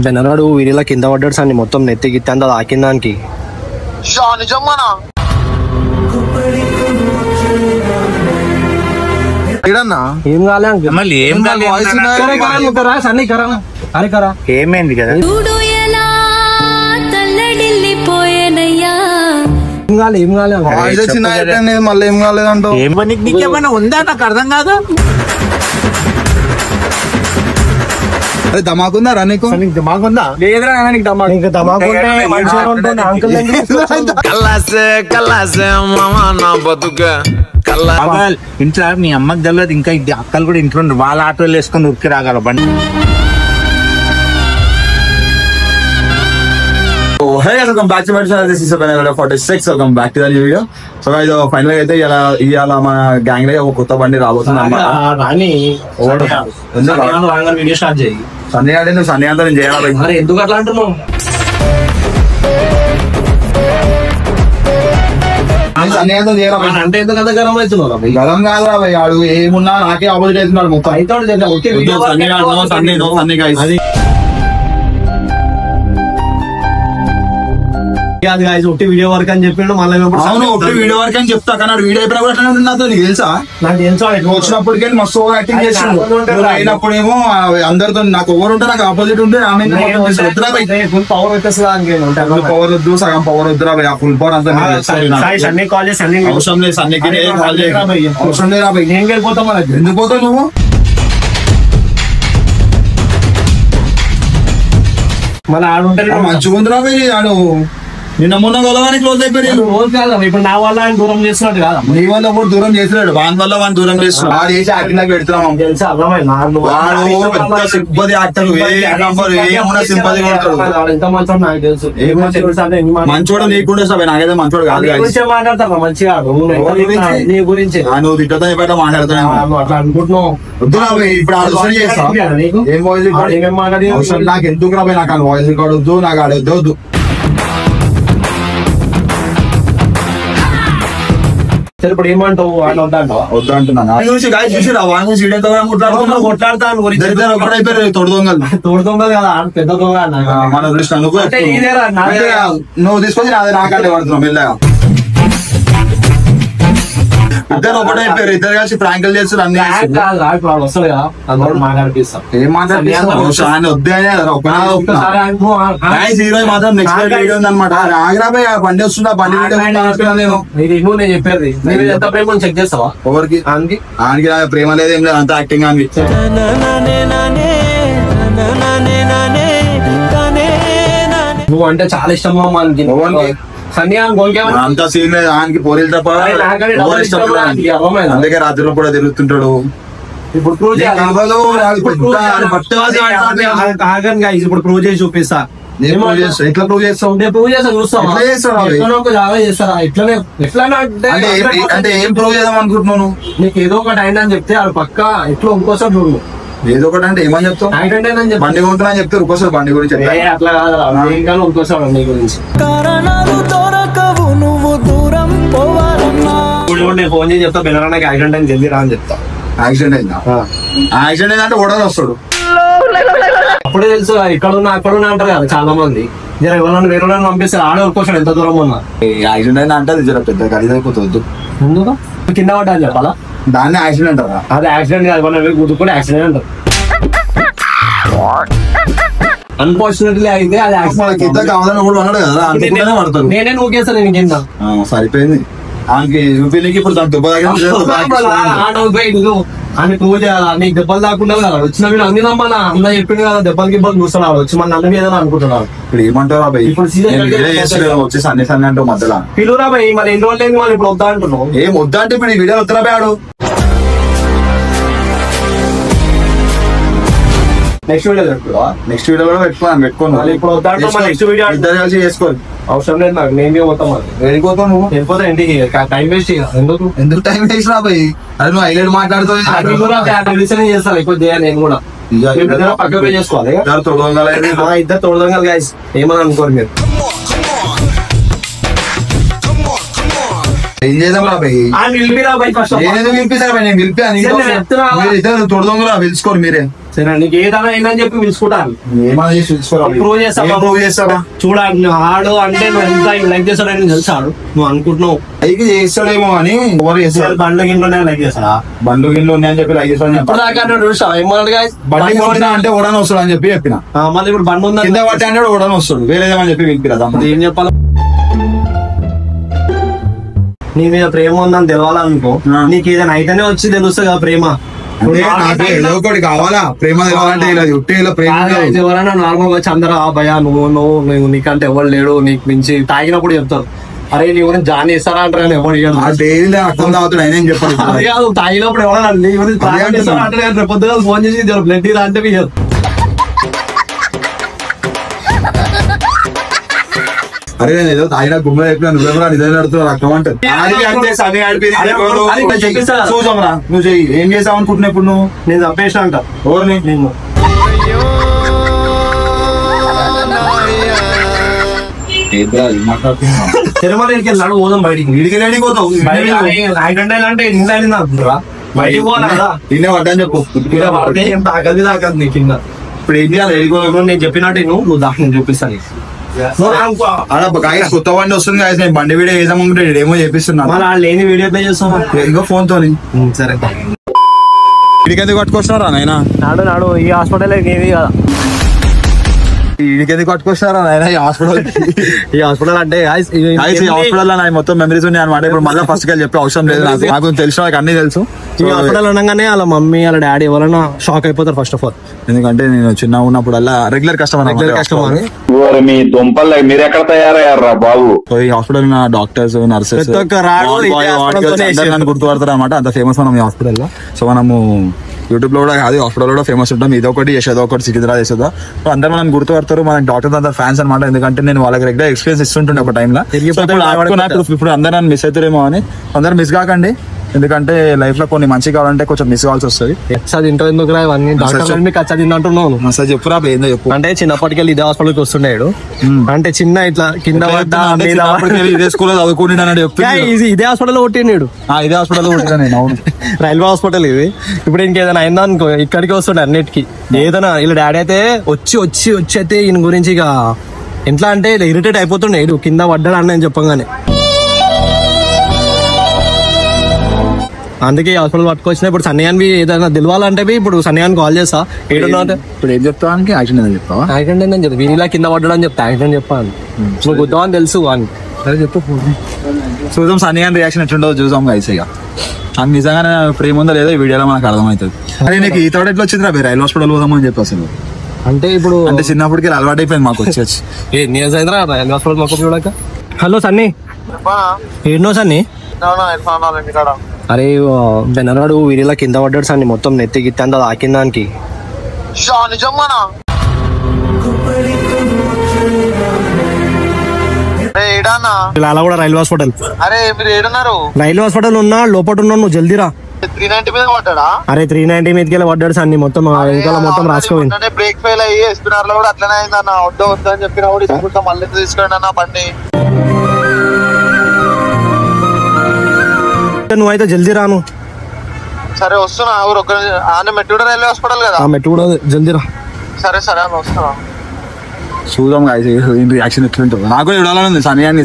బెనరాడు వీరిలా కింద పడ్డాడు సార్ మొత్తం నెత్తి గిత్తి అంతా తాకిందానికి. ఏం కాలే ఏమైంది కదా ఏం కాలే మళ్ళీ ఏం కాలేదంటూ నీకేమైనా ఉందా నాకు అర్థం కాదు. అరే ధమాకుందా నీకు? ధమాకుందా? లేదురా నీకు ధమాకు. ఇంకా ధమాకు ఇంట్లో మీ అమ్మకి తెలియదు, ఇంకా అక్కలు కూడా ఇంట్లో వాళ్ళ ఆటోలు వేసుకొని ఉరికి రాగల బండి. Hey guys, welcome back to my channel. This is Benara 46. Welcome back to the new video. So guys, finally అయితే ఇవాళ మన గ్యాంగ్ లో ఒక కొత్త బండి రాబోతుంది అన్నమాట. వీడియో స్టార్ట్ చేయి. సండే అంటే నువ్వు సండే అంతా నేను చేయాలి. ఎందుకు అట్లా అంటున్నావు? అంటే ఎందుకంత గరం అవుతున్నావు? గరం కాదురా భయ్, ఆడు ఏమున్నా నాకే ఆపోజిట్ అవుతున్నాడు మొత్తం. సండే ఒట్టి వీడియో వర్క్ అని చెప్పిండు. మళ్ళీ వీడియో వర్క్ అని చెప్తా కానీ వీడియో అయిపోయినా కూడా నాతో నీకు తెలుసా? నాకు తెలుసా వచ్చినప్పటికే మస్తు యాక్టింగ్ చేసిండు. అయినప్పుడేమో అందరితో నాకు ఓవర్ ఉంటే నాకు ఆపోజిట్ ఉంటే ఫుల్ పవర్ వచ్చేస్తుంది. పవర్ వద్దు, సగం పవర్ వద్దురా భయ్. ఫుల్ పవర్ అంతా అవసరం లేదు. సన్నికి అవసరం లేదా భయ్? నేను వెళ్ళిపోతాం. ఎందుకు పోతావు నువ్వు? మళ్ళీ ఆడుంటే మంచిగా ఉందిరా భయ్. ఆడు నిన్న మొన్న గొలవాని క్లోజ్ అయిపోయాడు. ఇప్పుడు నా వల్ల ఆయన దూరం చేస్తున్నాడు కదా. నీ వల్ల కూడా దూరం చేస్తున్నాడు, వాని వల్ల వాని దూరం చేస్తున్నాడు. వాడు చేసి యాక్టింగ్ లాగా పెడుతున్నాం. తెలుసా? సింపతి యాక్టర్ సింపతి ఎంత మంచి నాకు తెలుసు. మంచోడు నీకుండే సార్, నాకైతే మంచోడు కాదు. మాట్లాడతాను మంచిగా నీ గురించి. నువ్వు తిట్టతో చెప్పాట మాట్లాడుతున్నావు అట్లా అనుకుంటున్నావు. వద్దురా ఇప్పుడు ఆలోచన చేస్తా. ఏం వాయిస్ రికార్డ్ నాకు ఎందుకు రాబోయే? నాకు వాయిస్ రికార్డ్ వద్దు, నాకు ఆడొద్దు వద్దు. ఇప్పుడు ఏమంటావు? ఆయన వద్దంటావా? వద్దు అంటున్నాను. తోడు దొంగలు తోడు దొంగలు కదా, పెద్ద దొంగ మన దృష్టి. నువ్వు తీసుకొచ్చి నాదే నాకంటే పడుతున్నావు మెల్లగా. ఇద్దరు ఒకటే అయిపోయారు, ఇద్దరు కలిసి ప్రాంకులు చేస్తారు. అన్ని వస్తుంది కదా, మాట్లాడిపిస్తాం. ఏం మాట్లాడిపిస్తాం? ఆయన వద్దే హీరో మాత్రం నెక్స్ట్ వీడియో ఉందన్నమాట. ఆగ్రాబాయ్ బండి వస్తుందా? బండి నేను నేను చెప్పేది ఎంత ప్రేమ చెక్ చేస్తావా? ఎవరికి? ఆయనకి ప్రేమ లేదు, ఏం లేదు, అంత యాక్టింగ్ అని. నువ్వు అంటే చాలా ఇష్టం మనకి. అంత సీన్ లేదు ఆయనకి, పోరీలు తప్ప అందుకే రాత్రిలో కూడా తిరుగుతుంటాడు. ఇప్పుడు ప్రూవ్ చేసి చూపిస్తా. ఎట్లా ప్రూవ్ చేస్తావు? అంటే ఏం ప్రూవ్ చేద్దాం అనుకుంటున్నాను? నీకు ఏదో ఒకటి అయింది అని చెప్తే అది పక్క ఎట్లా ఇంకోసారి చూడు. ఏదో ఒకటి అంటే ఏమని చెప్తావు? బండి కొంటున్నా అని చెప్తే ఇంకోసారి బండి గురించి అట్లా కాదు, ఇంకోసారి బండి గురించి. నేను ఫోన్ చేసి చెప్తా, బెనరానికి యాక్సిడెంట్ అని జల్దీ రా అని చెప్తా. యాక్సిడెంట్ అయిందా? యాక్సిడెంట్ అయిందంటే ఓడర్ వస్తాడు. అప్పుడే తెలుసు ఇక్కడున్నా అక్కడున్నా అంటారు కదా చాలా మంది. జర ఎవరైనా వేరే వాళ్ళని పంపిస్తారు, ఆడే వరకు ఎంత దూరం ఉన్నా. యాక్సిడెంట్ అయిందా అంటే అది జర పెద్ద ఖరీదు అయిపోతుంది. ఎందుకు కింద పడ్డా అని చెప్పాలా? దాన్ని యాక్సిడెంట్ అంటారా? అది యాక్సిడెంట్ కాదు, గుద్దుకుంటే యాక్సిడెంట్ అంటారు. అన్ఫార్చునేట్లీ అయితే అది యాక్సిడెంట్ కావాలని కూడా అన్నాడు కదా, అనుకుంటూనే పడతారు. నేనే ఊకేస్తాను నేను కింద. సరిపోయింది. ఆయనకి చూపించకి ఇప్పుడు తను దెబ్బ అని ప్రూవ్ చేయాలా? నీకు దెబ్బలు దాకుండా కదా వచ్చిన మీరు అన్ని నమ్మాలా? అన్న చెప్పింది కదా దెబ్బలకి ఇబ్బంది చూస్తున్నాడు, వచ్చి మన నన్ను ఏదైనా అనుకుంటున్నాడు. ఇప్పుడు ఏమంటారా భయ్? ఇప్పుడు వచ్చి సన్ని సన్ని అంటే మధ్యలో పిలువురా భయ్. మరి ఎన్ని రోజులు అయింది వాళ్ళు ఇప్పుడు వద్దా అంటున్నావు? ఏం వద్దా అంటే ఇప్పుడు ఈ వీడియో వద్దురా భయ్. ఆడు నెక్స్ట్ వీడియో పెట్టుకోవా? నెక్స్ట్ వీడియో కూడా పెట్టుకోను. ఇప్పుడు వద్దా నెక్స్ట్ వీడియో ఇద్దరు కలిసి చేసుకోవాలి. అవసరం లేదు నాకు, నేను పోతాం. వెళ్ళిపోతావు నువ్వు? వెళ్ళిపోతా ఇంటికి. టైం వేస్ట్ ఎందుకు టైం వేస్ట్ రా భయ్? అది నువ్వు హైలైట్ మాట్లాడుతావు చేస్తాను ఎక్కువ చేయాలి. నేను కూడా పక్క చేసుకోవాలి. ఇద్దరు తోడదొంగలు గైస్, ఏమని అనుకోరు మీరు. ఏం చేద్దాం రా భయ్? పిలిపిరా బై ఫస్ట్ నేనేదో పిలిపిస్తాను భయ్, నేను పిలిపాను. మీరు ఇద్దరు తొడదొంగరా పిలుచుకోరు మీరే. సరే నీకు ఏదైనా అయిందని చెప్పి పిలుచుకుంటాను. ఏమన్నా చేసి పిలుచుకోరా? ప్రూవ్ చేస్తావా? ప్రూవ్ చేస్తావా? చూడాలి ఆడు అంటే నువ్వు ఎంత లైక్ చేస్తాడని తెలుసాడు. నువ్వు అనుకుంటున్నావు పైకి చేస్తాడేమో అని ఎవరు చేస్తారు? బండ్ల గింట్లోనే లైక్ చేస్తాడా? బండ్లు గిన్నెలు ఉన్నాయని చెప్పి లైక్ చేస్తాను. ఇప్పుడు దాకా చూసావు ఏమన్నా బండి కొట్టినా అంటే ఓడని వస్తాడు అని చెప్పి చెప్పిన. మళ్ళీ ఇప్పుడు బండి ఉందా కింద పట్టి అంటే ఓడని వస్తాడు, వేరేదేమని చెప్పి పిలిపిరా. ఏం చెప్పాలి? నీ మీద ప్రేమ ఉందని తెలవాలనుకో, నీకు ఏదైనా అయితేనే వచ్చి తెలుస్తుంది కదా ప్రేమ. నాకు ఏదో ఒకటి కావాలా ప్రేమ తెలవాలంటే ఇలా ఉట్టి ఇలా ప్రేమ ఎవరైనా నార్మల్ వచ్చి అందరూ భయా నువ్వు నీకంటే ఎవరు లేడు నీకు మించి తాగినప్పుడు చెప్తారు, అరే నీ గురించి జాయిన్ చేస్తారా అంటారు కానీ ఎవరు డైలీ అర్థం తాగుతాడు ఆయన చెప్పాలి. అదే కాదు తాగినప్పుడు ఎవరైనా నీ గురించి అంటే పొద్దుగా ఫోన్ చేసి బ్లడ్ ఇలా అంటే ఇయ్యదు. అరే నేను ఏదో తాగిన గుమ్మ చెప్పినా నువ్వెవరా నిజం నడుతున్నావు రక్తం అంటే చూసాంరా. నువ్వు చెయ్యి ఏం చేసావు అనుకుంటున్నా ఇప్పుడు నువ్వు? నేను చంపేసిన అంట ఎవరిని? నిన్ను. తిరుమలకి వెళ్ళాడు పోదాం బయటికి. వీడికి రెడీ పోతావు అంటే ఇంట్లో అంటున్నారా బయటికి పోవాలి కదా. నిన్నే పడ్డాని చెప్పు. ఏం తాకది తాకదు నీ కింద. ఇప్పుడు ఏం చేయాలి? వెళ్ళిపోదాం. నేను చెప్పినట్టు నువ్వు దాకా నేను చూపిస్తాను. కొత్త బండి వస్తుంది కదా, నేను బండి వీడియో వేసామంటే ఏమో చేపిస్తున్నా. లేని వీడియో ప్లే చేస్తాం ఇంకో ఫోన్ తోని. సరే వీడికి ఎందుకు పట్టుకొస్తున్నారా నాయన? నాడు ఈ హాస్పిటల్ నీది కదా. వీడికి ఎందుకు పట్టుకొస్తున్నారా నాయన ఈ హాస్పిటల్? ఈ హాస్పిటల్ అంటే హాస్పిటల్ లో నాకు మొత్తం మెమరీస్ ఉన్నాయి అనమాట. ఇప్పుడు మళ్ళీ ఫస్ట్ గా చెప్పే అవసరం లేదు. నాకు తెలిసిన వాళ్ళకి అన్ని తెలుసు. ఈ హాస్పిటల్ అనగానే వాళ్ళ మమ్మీ వాళ్ళ డాడీ ఎవరైనా షాక్ అయిపోతారు ఫస్ట్ ఆఫ్ ఆల్. ఎందుకంటే నేను చిన్న ఉన్నప్పుడల్లా రెగ్యులర్ కస్టమర్. మీ దుంపలు మీరు ఎక్కడ తయారయ్యారా బాబు? ఈ హాస్పిటల్ డాక్టర్స్ నర్సెస్ గుర్తుపడతారు అనమాట. అంత ఫేమస్ మనం ఈ హాస్పిటల్ లో. సో మనము యూట్యూబ్ లో కూడా కాదు హాస్పిటల్ కూడా ఫేమస్ ఉంటాం. ఇదో ఒకటి చేసేదో ఒకటి సికింద్రాబాద్ చేసేదో అందరూ మనం గుర్తుపడతారు. మన డాక్టర్స్ అందరు ఫ్యాన్స్ అనమాట. ఎందుకంటే నేను వాళ్ళకి రెగ్యులర్ ఎక్స్పీరియన్స్ ఇస్తుంటుండే ఒక టైంలో. ఇప్పుడు అందరూ నన్ను మిస్ అవుతారేమో అని. అందరు మిస్ కాకండి, ఎందుకంటే లైఫ్ లో కొన్ని మంచి కావాలంటే కొంచెం మిస్ కావాల్సి వస్తుంది. ఎందుకు అసలు చెప్పురా ఏందో చెప్పు. అంటే చిన్నప్పటికెళ్ళి ఇదే హాస్పిటల్కి వస్తుండేడు. అంటే చిన్న ఇట్లా కింద ఇదే స్కూల్ చదువుకుంటున్నా చెప్పి ఇదే హాస్పిటల్ కొట్టినాడు. ఇదే హాస్పిటల్ కొట్టినా నేను. అవును, రైల్వే హాస్పిటల్ ఇది. ఇప్పుడు ఇంకేదైనా అయిందా అనుకో ఇక్కడికి వస్తుండే అన్నిటికీ. ఏదైనా ఇలా డాడీ అయితే వచ్చి అయితే ఈయన గురించి ఇక ఎట్లా అంటే ఇరిటేట్ అయిపోతుండే. కింద పడ్డాడు అన్న అని చెప్పగానే. అందుకే హాస్పిటల్ పట్టుకొచ్చిన. ఇప్పుడు సన్నియాన్వి ఏదైనా తెలియాలంటే ఇప్పుడు సన్నియాన్ కాల్ చేస్తా. ఏడున్నా ఇప్పుడు ఏం చెప్తావానికి యాక్సిడెంట్ చెప్తావా? యాక్సిడెంట్ అని చెప్పి వీరిలా కింద పడ్డాడని చెప్తా. యాక్సిడెంట్ చెప్పాను నువ్వు గుద్దామని తెలుసు అని. సరే చెప్పు. చూద్దాం సన్నియాన్ రియాక్షన్ ఎట్లుండదో చూద్దాం గైస్. ఇక నాకు నిజంగానే ప్రేమ ఉందో లేదో ఈ వీడియోలో మనకు అర్థమవుతుంది. అరే నీకు ఈ తోట ఎట్లా వచ్చింది రా? రైల్వే హాస్పిటల్ పోదామని చెప్పి అసలు అంటే ఇప్పుడు అంటే చిన్నప్పటికి అలవాటు అయిపోయింది మాకు వచ్చి. రైల్వే హాస్పిటల్ మాకు చూడక. హలో సన్నీ, ఏడునో సన్నీ? అరే బెనరాడు వీరిలా కింద పడ్డాడు సన్ని. మొత్తం నెత్తి గిత్తి అంతా తాకిందానికి. అలా కూడా రైల్వే హాస్పిటల్. అరే మీరు ఏడున్నారు? రైల్వే హాస్పిటల్ ఉన్నా లోపల ఉన్నావు, నువ్వు జల్దీరా. 390 మీద పడ్డా? అరే 390 మీదకి వెళ్ళి పడ్డాడు సన్ని. మొత్తం ఇంకా మొత్తం రాసుకోండి. బ్రేక్ ఫెయిల్ అయ్యి ఎస్పీఆర్ లో కూడా అట్లనే అయిందన్న. వద్దు అని చెప్పిన కూడా తీసుకుంటా. మళ్ళీ తీసుకోండి అన్న బండి. నువ్వైతే జల్దీ రాను. సరే వస్తున్నా. మెట్టుగూడ రైల్వే హాస్పిటల్ కదా? మెట్టుగూడ జల్దీ రా. సరే సరే అని వస్తున్నా. చూద్దాం రియాక్షన్ ఎట్లుంటుంది. నాకు చూడాలని ఉంది సన్నియాన్ని.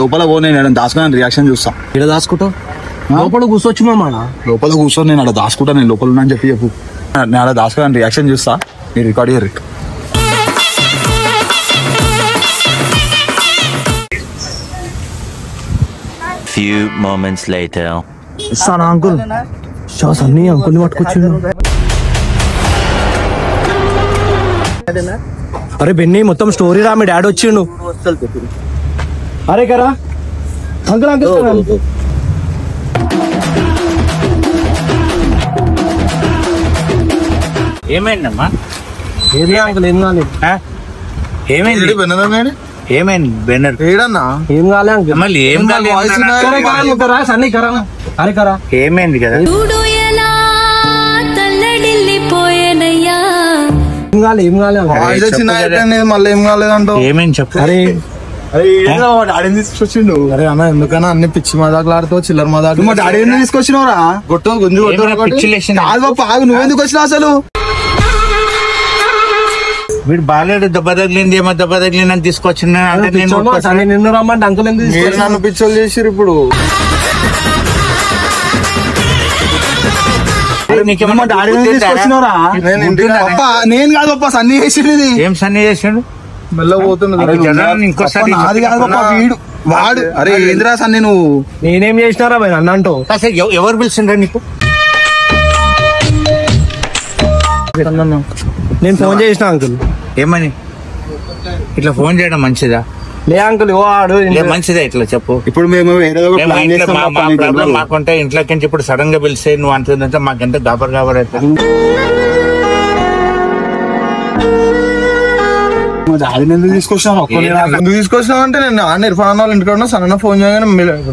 లోపల పో, నేను దాచుకుని రియాక్షన్ చూస్తా. ఇక్కడ దాచుకుంటావు? లోపల కూర్చోవచ్చు మా. లోపల కూర్చొని నేను అలా దాచుకుంటా. నేను లోపల ఉన్నా అని చెప్పు. నేను అలా దాచుకుని రియాక్షన్ చూస్తా. మీరు రికార్డ్ చేయరు. Few moments later. ఇస్తానా అంకుల్? సన్నీ అంకుల్ని పట్టుకొచ్చిండు. అరే బెన్నీ మొత్తం స్టోరీ రా. మీ డాడీ వచ్చిండు. అరే కరా అంకుల్ అంకుల్. ఏమైందమ్మా? ఏది అంకుల్ ఏం కాలేదు. ఏమైంది? ఏమైంది బెన్నర్? ఏడన్నా ఏం కాలే అంకుల్. మళ్ళీ ఏం సన్నీ కరా. అరే కరా ఏమైంది కదా? ఏం కాలే మళ్ళీ ఏం కాలేదంటావు? ఏమైంది చెప్పు. అరే డాడీని తీసుకొచ్చిండు. అరే అన్న ఎందుకన్నా అన్ని పిచ్చి మదాకులు ఆడుతావు చిల్లర మదాకులు. మా డాడీ ఎందుకు తీసుకొచ్చినవరా? గుట్టు గుంజు కాదు బాబు ఆగు, నువ్వెందుకు వచ్చినావు అసలు? వీడు బాగాలేడు, దెబ్బ తగిలింది ఏమో దెబ్బ తగిలిందని తీసుకొచ్చిన అంటే నేను నిన్ను రమ్మంటే అంకుల్ ఎందుకు మీరు నన్ను పిచ్చోళ్ళు చేసిరు ఇప్పుడు. మా డాడీని తీసుకొచ్చినవరా? నేను కాదు పప్ప, సన్ని చేసిండు ఇది. ఏం సన్ని చేసిండు? మెల్లగా పోతున్నది. ఇంకోసారి అది కాదు పప్ప, వీడు వాడు. అరే ఏంద్రా సన్ని నువ్వు? నేనేం చేసినారా భయ్ నన్ను అంటూ? అసలు ఎవరు పిలిచిండ్రా నీకు? నేను ఫోన్ చేసిన అంకుల్. ఏమని? ఇట్లా ఫోన్ చేయడం మంచిదా? లే అంకుల్ వాడు మంచిదా ఇట్లా చెప్పు. ఇప్పుడు మేము ఏదో ఒక ప్లాన్ చేస్తాం పప్ప, నీకు ప్రాబ్లం తెలియదు. మాకుంటే ఇంట్లోకి నుంచి ఇప్పుడు సడన్ గా పిలిస్తే నువ్వు అంటుందంటే మాకెంత గాబర్ అవుతుంది. మా డాడీని ఎందుకు తీసుకొచ్చినావు? ఎందుకు తీసుకొచ్చినావు అంటే నేను ఆ నిర్ఫాన్ వాళ్ళ ఇంటికి ఉన్నా సన్న ఫోన్ చేయగానే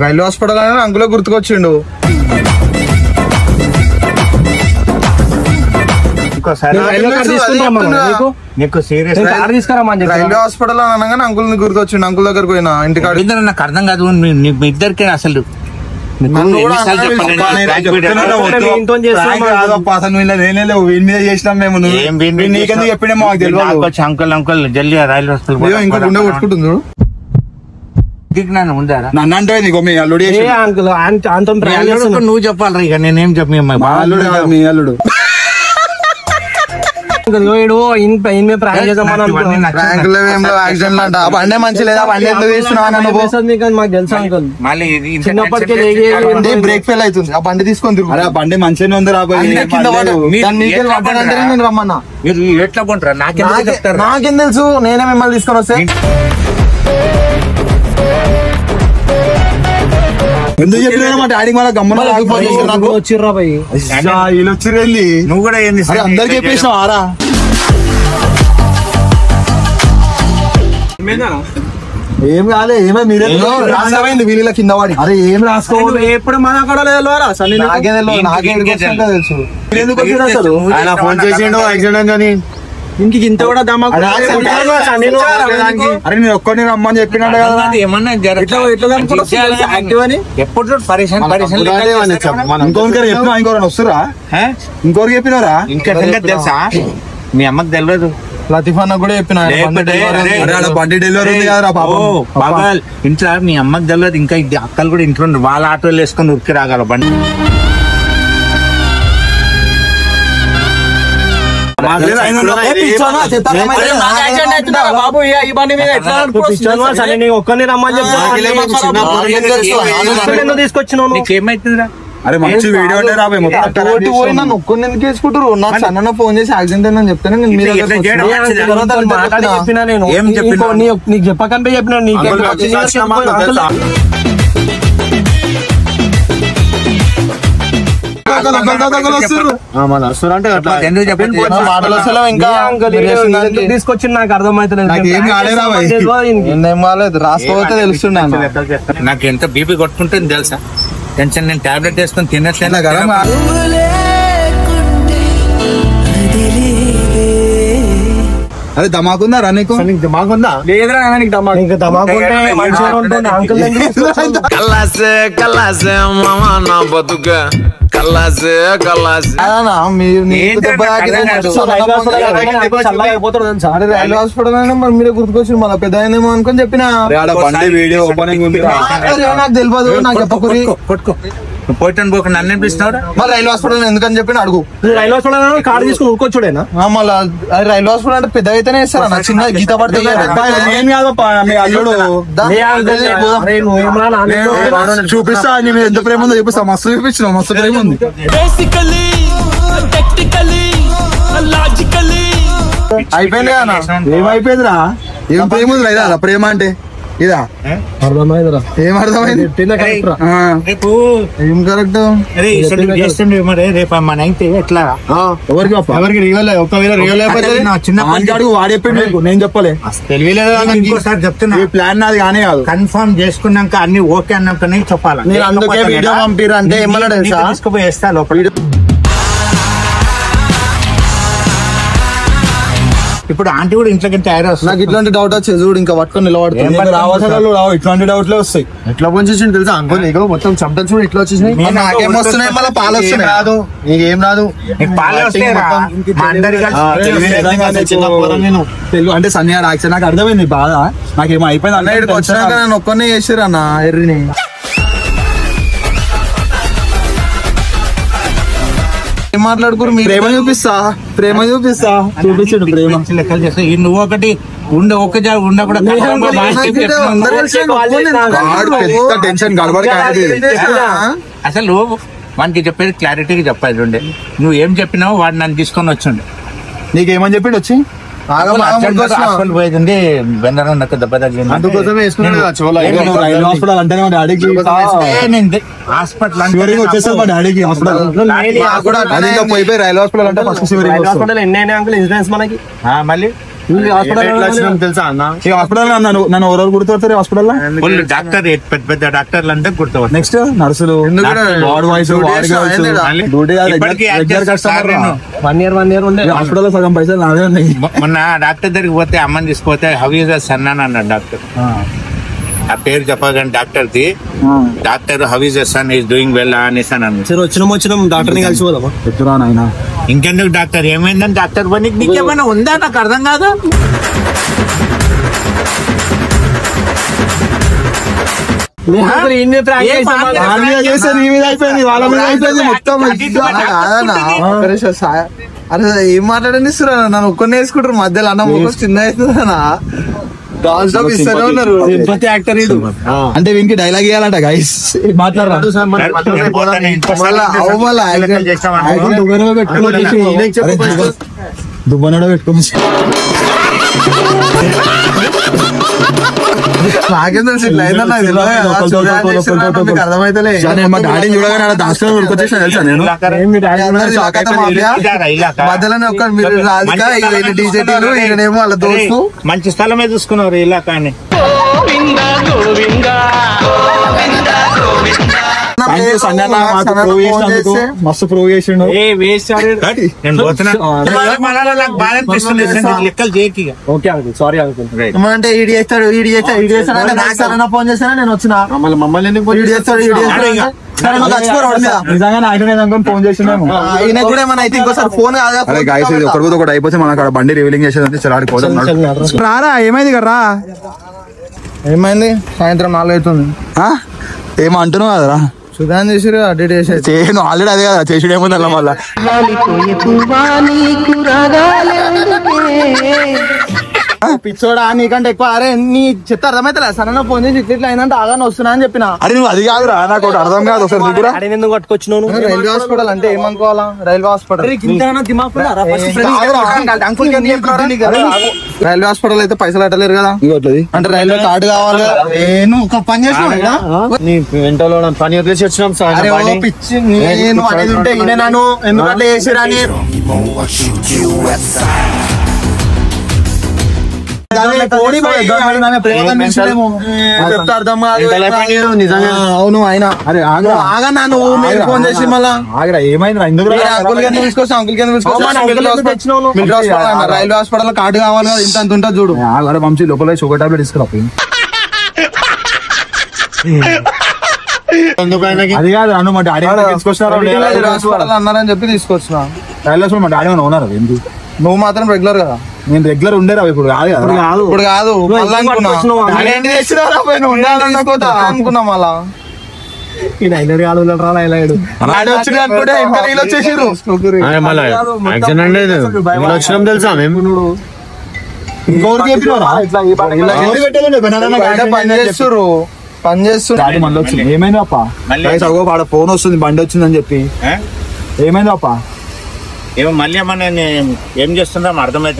రైల్వే హాస్పిటల్ అని అంకులో గుర్తుకొచ్చిండు. ఇంకోసారి నీకు సీరియస్ రైల్వే హాస్పిటల్ అని అనగానే అంకుల్ గుర్తొచ్చిండు. అంకుల్ దగ్గరకు పోయినా ఇంటికాడ. నాకు అర్థం కాదు మీ ఇద్దరికి అసలు నన్ను కూడా అసలు వీడి మీద చేసినాం మేము. నీకెందుకు చెప్పినా మాకు తెలియదు. అంకుల్ జల్దీ రైల్వే హాస్పిటల్ ఇంకా గుండె కొట్టుకుంటుంది చూడు. దిగ్నాను ఉందారా? నన్ను అంటే నీకు మీ అల్లుడు చేసి అంకుల్ నువ్వు చెప్పాలి ఇక నేనేం చెప్పి మా అల్లుడు కాదు, మీ అల్లుడు. యాక్సిడెంట్ అంట. ఆ బండే మంచి లేదా? బండి ఎందుకు తీస్తున్నావు? మాకు తెలుసా అంకుల్? మళ్ళీ చిన్నప్పటికే బ్రేక్ ఫెయిల్ అవుతుంది. ఆ బండి తీసుకొని తిరుగు. అరే ఆ బండి మంచిగానే ఉంది రాబోయే. నేను రమ్మన్నా. మీరు ఎట్లా కొంటారా? నాకేం తెలుసు? నేనే మిమ్మల్ని తీసుకొని వస్తే ఎందుకు చెప్పినా మా డాడీ మళ్ళీ గమ్మన వచ్చిర్రా భయ్. వీళ్ళు వచ్చిరేంది? నువ్వు కూడా ఏంది? అందరికి చెప్పేసినావు ఆరా? ఏం కాలే, ఏమో మీరే రాసామైంది వీళ్ళ కింద వాడి. అరే ఏం రాసుకోవాలి. ఎప్పుడు మన కూడా నాకేం తెలుసు. ఎందుకు వచ్చారు అసలు? ఆయన ఫోన్ చేసిండు యాక్సిడెంట్ అని. ఇంత కూడా దమ్మా. అరే నేను ఒక్కడిని రమ్మని చెప్పినాడు కదా. ఏమన్నా యాక్టివ్ అని ఎప్పుడు పరిశ్రమ ఇంకొకరు చెప్పినా ఇంకోరు వస్తురా? ఇంకొకరికి చెప్పినారా? ఇంకా తెలుసా? మీ అమ్మకి తెలియదు. లతీఫ్ అన్న కూడా చెప్పిన బండి డెలివరీ ఉంది కదా పాపం. ఇంట్లో మీ అమ్మకి తెలియదు. ఇంకా అక్కలు కూడా ఇంట్లో వాళ్ళ ఆటోలు వేసుకొని ఉరికి రాగల బండి. బాబు ఈ బండి మీద ఒక్కరిని రమ్మని చెప్పి తీసుకొచ్చినావు. నీకేమైతుందిరా? అరే మంచి వీడియో అంటే రాబోయే మొత్తం ఒక్కరిని ఎందుకు వేసుకుంటారు? నాకు సన్న ఫోన్ చేసి యాక్సిడెంట్ అని చెప్తాను. నేను మీ దగ్గరకు చెప్పినా నేను ఏం చెప్పినా? నీకు చెప్పకంటే చెప్పినా తీసుకొచ్చి నాకు అర్థమైతే రాసుకోతే తెలుస్తున్నాను. నాకు ఎంత బీపీ కొట్టుకుంటుంది తెలుసా? టెన్షన్. నేను టాబ్లెట్ వేసుకొని తినట్లేదు కదా. అదే ధమాకుందా నీకు? ధమాకుందా? లేదురా నీకు ధమాకు. ఇంకా ధమాకు మంచిగా ఉంటుంది అంకుల్. కల్లాసే కల్లాసే మామా నా బతుక కల్లాసే కల్లాసే. రైల్వే హాస్పిటల్ అయినా మరి మీరే గుర్తుకొచ్చి మళ్ళీ పెద్ద అయినేమో అనుకొని చెప్పిన. బండి వీడియో ఓపెనింగ్ ఉంది. నాకు తెలియదు, నాకు చెప్పకూరి. పోయిటాను పోక నన్ను అనిపిస్తున్నావు. మళ్ళీ రైల్వే హాస్పిటల్ ఎందుకని చెప్పిన అడుగు. రైల్వే హాస్పిటల్ కార్డు తీసుకుని ఊరుకోవచ్చుడేనా? మళ్ళీ రైల్వే హాస్పిటల్ అంటే పెద్ద అయితేనే ఇస్తారా? నాకు చిన్న గీత పడితే ఏం కాదప్పా, మీ అల్లుడు చూపిస్తా. నీ మీద ఎంత ప్రేమ ఉందో చూపిస్తా. మస్తు చూపించిన, మస్తు ప్రేమ ఉంది. అయిపోయింది కదా. ఏమైపోయిందిరా? ఏం ప్రేమ ఉంది లేదా? ప్రేమ అంటే ఇదా? అర్థమైందిరా. ఏం అర్థమైంది? రేపు ఏం కరెక్ట్ చేస్తుండే మరి. రేపు మన అయితే ఎట్లా? ఎవరికి ఎవరికి రియల్ ఒకవేళ రియల్ చిన్న అడుగు వాడు చెప్పాడు, నేను చెప్పలే. తెలియలేదు. ఇంకోసారి చెప్తున్నా, ఈ ప్లాన్ నాది కానీ కాదు. కన్ఫర్మ్ చేసుకున్నాక అన్ని ఓకే అన్నాకనే చెప్పాలి. నేను అందుకే వీడియో పంపిరు అంటే ఏమన్నా తెలుసా? తీసుకుపోయి వేస్తా లోపల. ఇప్పుడు ఆంటీ కూడా ఇంట్లోకి తయారొస్తుంది. నాకు ఇట్లాంటి డౌట్ వచ్చేది చూడు, ఇంకా పట్టుకొని నిలబడుతుంది. రావు ఇట్లాంటి డౌట్లే వస్తాయి. ఎట్లా పొంచేసిండు తెలుసా అంకుల్? నీకు మొత్తం చెమటలు చూడు ఎట్లా వచ్చేసినాయి. నాకేం వస్తున్నాయి, మళ్ళీ పాలు వస్తున్నాయి. రాదు నీకేం రాదు, నీకు పాలే వస్తాయిరా. మా అందరి తెలుగు అంటే సన్నియాడు యాక్షన్ నాకు అర్థమైంది బాధ. నాకేమో అయిపోయింది అన్న. ఇక్కడికి వచ్చినాక నేను ఒక్కనే చేసారు అన్న ఎర్రిని. ఏం మాట్లాడుకోరు మీరు? ప్రేమ చూపిస్తా చూపించండు ప్రేమ లెక్కలు చేస్తావు. నువ్వు ఒకటి ఉండ కూడా టెన్షన్ గడబడి. అసలు వానికి చెప్పేది క్లారిటీగా చెప్పాలి ఉండే. నువ్వు ఏం చెప్పినావు వాడు నన్ను తీసుకొని వచ్చిండు. నీకేమని చెప్పిండు వచ్చి? హాస్పిటల్ పోయింది, వెన్నర నాకు దెబ్బ తగిలింది. అందుకోసమే వేసుకున్నాడు రైల్వే హాస్పిటల్ అంటే మా డాడీకి హాస్పిటల్ వచ్చేసారు. మా డాడీకి హాస్పిటల్ పోయిపోయి రైల్వే హాస్పిటల్ అంటే ఫస్ట్ హాస్పిటల్ ఎన్ని అయినా అంకుల్ ఇన్సూరెన్స్ మనకి మళ్ళీ తెలుసా అన్న? ఈ హాస్పిటల్ నన్ను ఎవరెవరు గుర్తుపడతారు హాస్పిటల్ డాక్టర్ పెద్ద పెద్ద డాక్టర్లు అంటే గుర్తుపడతారు. నెక్స్ట్ నర్సులు, వార్డ్ వైస్, కస్టమర్ 1 year ఉండే హాస్పిటల్ సగం పైసలు నాదే ఉన్నాయి. మొన్న డాక్టర్ దగ్గరికి పోతే అమ్మని తీసుకుపోతే హౌ ఈజ్ సన్ అని అన్నాడు డాక్టర్. ఆ పేరు చెప్పగానే doctor how is son is doing well అనేసి అని అన్నాడు. సరే వచ్చినాం డాక్టర్ ని కలిసి పోదామా? ఎత్తురా నాయన. ఇంకెందుకు డాక్టర్ ఏమైందని డాక్టర్ పని నీకేమైనా ఉందా నాకు అర్థం కాదు. అరే ఏం మాట్లాడని నన్ను ఒక్కనే వేసుకుంటారు మధ్యలో అన్న చిన్న అవుతుందన్నా. యాక్టర్ అంటే వీనికి డైలాగ్ ఇవ్వాలంట గైస్. మాట్లాడరా దుబ్బనడో పెట్టుకోవచ్చు. నాకేం తెలుసు ఇట్లా అర్థమైతలే. మా డాడీ చూడగానే దాచుకొని ఉరికొచ్చేసిన తెలుసా నేను. మధ్యలోనే ఒక్క మీరు రాధిక డీజేటీలు ఈయనేమో వాళ్ళ దోస్తు. మంచి స్థలమే చూసుకున్నారు ఇలాకాని. మస్తు ప్రూవ్ చేసిండు. లెక్కలు చేయకి. Okay uncle, sorry uncle. అంటే ఈడి చేస్తాడు నాకు సరైన ఫోన్ చేస్తానా నేను వచ్చిన మమ్మల్ని ఈడి చేస్తాడు నిజంగా నాకు ఫోన్ చేసిండేమో. ఈయన కూడా ఏమన్నా అయితే ఇంకోసారి ఫోన్ కాదు. ఒకటి అయిపోతే మనకు అక్కడ బండి రివీలింగ్ చేసేది చలాడిపోతాం. రారా ఏమైంది కదరా? ఏమైంది? సాయంత్రం 4 అవుతుంది. ఏమో అంటున్నావు కదరా? సుధాన్ చేసిరు అడ్డేట్ చేసేది. చేయను ఆల్రెడీ అదే కదా చేసుడేముంది అలా మళ్ళా. పిచ్చోడా నీకంటే ఎక్కువ. అరే నీ చెత్త అర్థమైతే సన్న ఫోన్ చేసి ఇట్లా అయిందంటే ఆగానే వస్తున్నా అని చెప్పిన. అరే నువ్వు అది కాదురా, నాకు అర్థం కాదు. ఒకసారి ఎందుకు పట్టుకొచ్చినావు? రైల్వే హాస్పిటల్ అంటే ఏమనుకోవాలా? రైల్వే హాస్పిటల్ రైల్వే హాస్పిటల్ అయితే పైసలు అట్టలేరు కదా. అంటే రైల్వే కార్డు కావాలి కదా. నువ్వు ఒక పని చేసినావు వెంటలో పని వదిలేసి వచ్చినాం సార్. పిచ్చి నేను అనేది ఉంటే ఈయన నన్ను ఎందుకంటే చేసిరని అవును ఆయన. అరే ఆగా నన్ను ఫోన్ చేసి మళ్ళా ఏమైంది? అంకుల్ కింద తీసుకొస్తా. అంకుల్ కింద రైల్వే హాస్పిటల్ కార్డు కావాలి కదా. ఇంత ఉంటుంది చూడు. వంశీ లోపల షుగర్ టాబ్లెట్ తీసుకురా. అది కాదు అను మా డాడీ తీసుకొచ్చినారు అన్నారని చెప్పి తీసుకొచ్చిన. రైల్వే హాస్పిటల్ మా డాడీ ఉన్నారు. ఎందుకు? నువ్వు మాత్రం రెగ్యులర్ కదా. నేను రెగ్యులర్ ఉండేరా ఇప్పుడు కాదు కదా. ఇప్పుడు కాదు అనుకున్నా మళ్ళా. తెలుసా మేము పని చేస్తారు. మళ్ళీ వచ్చింది. ఏమైంది అప్ప? ఫోన్ వస్తుంది బండి వచ్చిందని చెప్పి. ఏమైంది అప్ప? ఏమో మళ్ళీ ఏమన్నా ఏం చేస్తున్నాం అర్థమైతే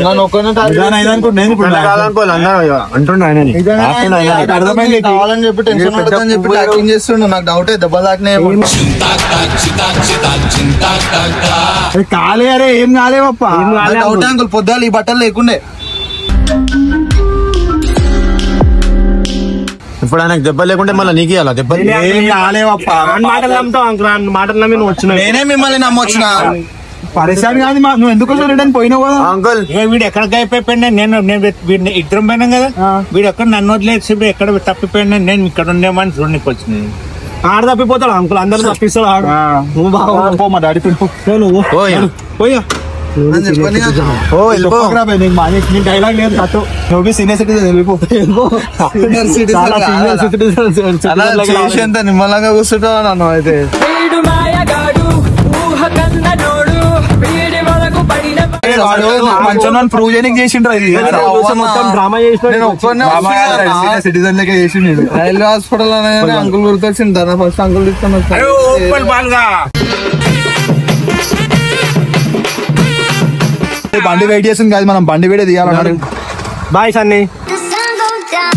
అర్థమైంది. కావాలని చెప్పి టెన్షన్ పడతాని చెప్పి ట్యాకింగ్ చేస్తుండే. నాకు డౌట్ దెబ్బ తాకినాయి. కాలే. అరే ఏం కాలేవప్ప. డౌట్ అంకుల్ పొద్దులు ఈ బట్టలు లేకుండే. ఇప్పుడు ఆయనకు దెబ్బ లేకుంటే మళ్ళీ నీకు అలా దెబ్బ మాటలు నమ్మి నువ్వు వచ్చిన. నేనే మిమ్మల్ని నమ్మొచ్చిన. పరేషాన్ కాదు నువ్వు ఎందుకు రిటర్న్ పోయినావు కదా అంకుల్ వీడు ఎక్కడికి అయిపోయిపోయినా నేను వీడిని ఇద్దరం పోయినాం కదా వీడు ఎక్కడ నన్ను వదిలేసి వీడు ఎక్కడ తప్పిపోయినా నేను ఇక్కడ ఉండేమని చూడనికి వచ్చినాయి. ఆడ తప్పిపోతాడు అంకుల్, అందరూ తప్పిస్తాడు ఆడు. నువ్వు బాగా పో మా డాడీ నువ్వు పోయా డైలాగ్ లేదు కట్టు. నువ్వు సీనియర్ సిటిజన్ వెళ్ళిపో. చాలా senior citizen. ఎంత నిమ్మలంగా కూర్చుంటావు నన్ను అయితే. మంచిగా ప్రూవ్ చేయడానికి చేసిండ్రా ఇది మొత్తం డ్రామా చేసిన సిటిజన్ లెక్క చేసిండు. రైల్వే హాస్పిటల్ అనగానే అంకుల్ గుర్తొచ్చింది దాని ఫస్ట్ అంకుల్ తీసుకొని అరే ఓపల్ బాల్గా బండి వెయిట్ చేసింది కాదు, మనం బండి వేడే తీయాలన్నారు. Bye Sunny. The sun goes down.